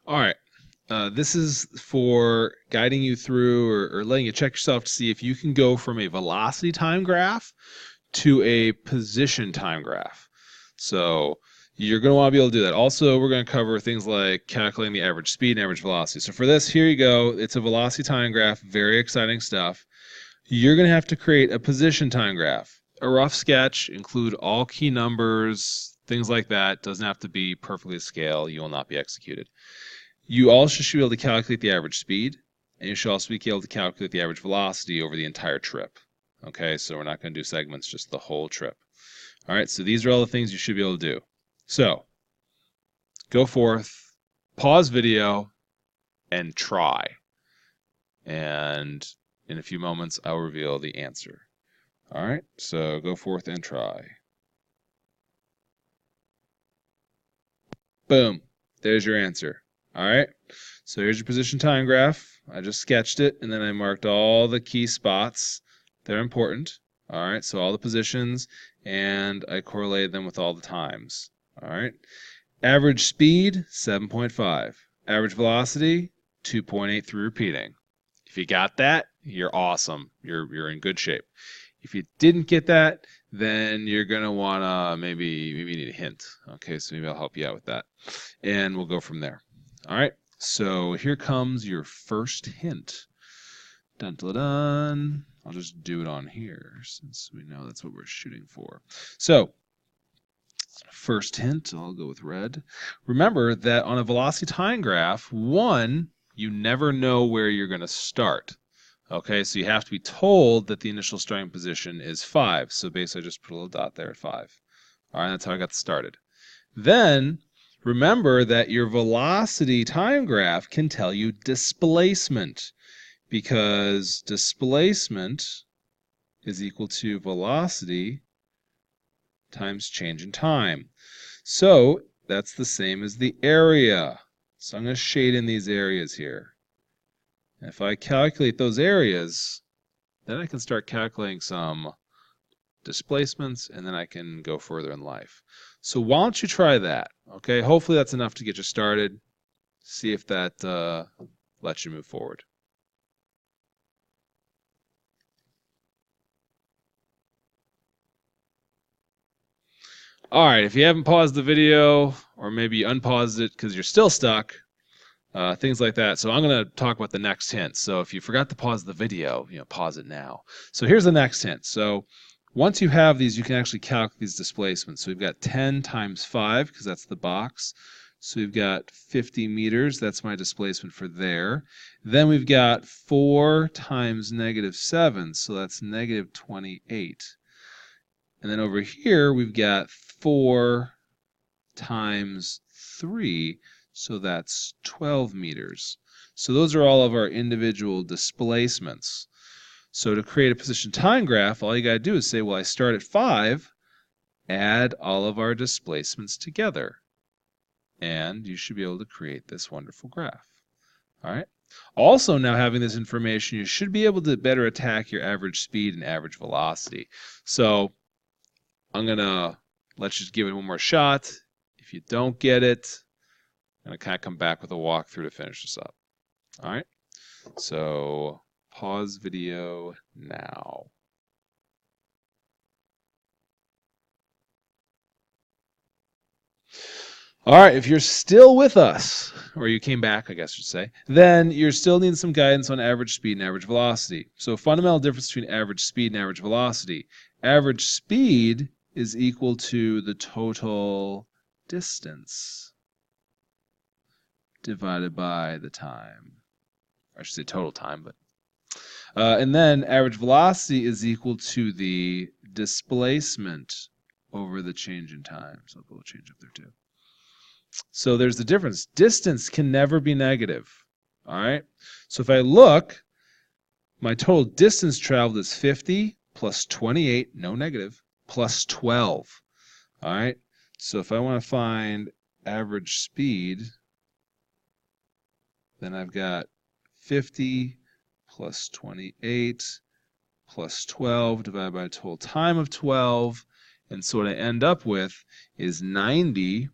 All right. This is for guiding you through or letting you check yourself to see if you can go from a velocity time graph to a position time graph. So you're going to want to be able to do that. Also, we're going to cover things like calculating the average speed and average velocity. So for this, here you go. It's a velocity time graph. Very exciting stuff. You're going to have to create a position time graph. A rough sketch, include all key numbers, things like that. Doesn't have to be perfectly to scale. You will not be executed. You also should be able to calculate the average speed, and you should also be able to calculate the average velocity over the entire trip. Okay, so we're not going to do segments, just the whole trip. All right, so these are all the things you should be able to do. So go forth, pause video, and try. And in a few moments, I'll reveal the answer. All right, so go forth and try. Boom, there's your answer. All right, so here's your position time graph. I just sketched it, and then I marked all the key spots. They're important. All right, so all the positions, and I correlated them with all the times. All right, average speed, 7.5. Average velocity, 2.83 repeating. If you got that, you're awesome. You're in good shape. If you didn't get that, then you're gonna wanna maybe need a hint. Okay, so maybe I'll help you out with that, and we'll go from there. All right, so here comes your first hint. Dun dun dun. I'll just do it on here since we know that's what we're shooting for. So, first hint, I'll go with red. Remember that on a velocity time graph, one, you never know where you're going to start. Okay, so you have to be told that the initial starting position is 5. So basically, I just put a little dot there at 5. All right, that's how I got started. Then, remember that your velocity time graph can tell you displacement, because displacement is equal to velocity times change in time. So that's the same as the area. So I'm going to shade in these areas here. And if I calculate those areas, then I can start calculating some displacements, and then I can go further in life. So why don't you try that? Okay, hopefully that's enough to get you started. See if that lets you move forward. All right, if you haven't paused the video, or maybe you unpaused it because you're still stuck, things like that. So I'm going to talk about the next hint. So if you forgot to pause the video, pause it now. So here's the next hint. So once you have these, you can actually calculate these displacements. So we've got 10 times 5, because that's the box. So we've got 50 meters. That's my displacement for there. Then we've got 4 times -7, so that's -28. And then over here, we've got 4 times 3, so that's 12 meters. So those are all of our individual displacements. So to create a position time graph, all you got to do is say, well, I start at 5, add all of our displacements together. And you should be able to create this wonderful graph. All right. Also, now having this information, you should be able to better attack your average speed and average velocity. So I'm going to let's just give it one more shot. If you don't get it, I'm going to kind of come back with a walkthrough to finish this up. All right. So pause video now. All right, if you're still with us, or you came back, I guess I should say, then you're still needing some guidance on average speed and average velocity. So fundamental difference between average speed and average velocity. Average speed is equal to the total distance divided by the time. I should say total time, but and then average velocity is equal to the displacement over the change in time. So I'll put a change up there too. So there's the difference. Distance can never be negative. All right. So if I look, my total distance traveled is 50 plus 28, no negative, plus 12. All right. So if I want to find average speed, then I've got 50 plus 28 plus 12 divided by a total time of 12. And so what I end up with is 90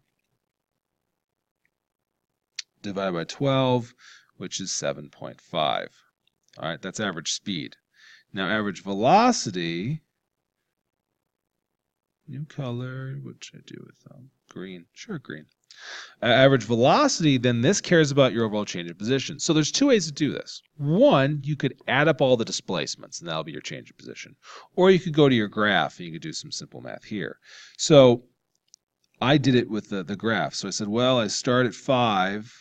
divided by 12, which is 7.5. All right, that's average speed. Now, average velocity, new color, what should I do with green? Sure, green. Average velocity, then this cares about your overall change of position. So there's two ways to do this. One, you could add up all the displacements, and that'll be your change of position. Or you could go to your graph, and you could do some simple math here. So I did it with the graph. So I said, well, I start at 5,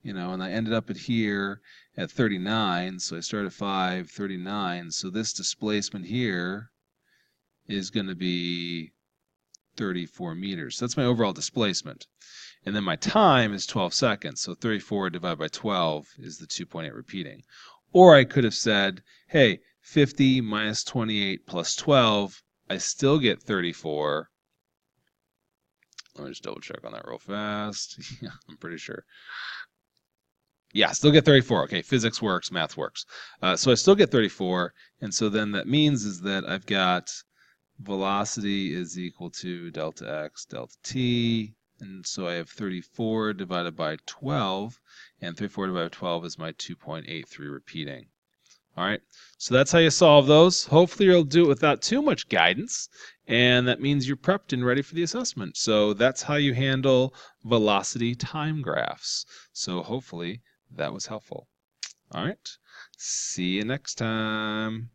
and I ended up at here at 39. So I start at 5, 39. So this displacement here is going to be 34 meters. So that's my overall displacement. And then my time is 12 seconds. So 34 divided by 12 is the 2.8 repeating. Or I could have said, hey, 50 minus 28 plus 12, I still get 34. Let me just double check on that real fast. Yeah, I'm pretty sure. Yeah, still get 34. Okay, physics works, math works. So I still get 34. And so then that means is that I've got velocity is equal to delta x, delta t. And so I have 34 divided by 12, and 34 divided by 12 is my 2.83 repeating. All right, so that's how you solve those. Hopefully you'll do it without too much guidance, and that means you're prepped and ready for the assessment. So that's how you handle velocity time graphs. So hopefully that was helpful. All right, see you next time.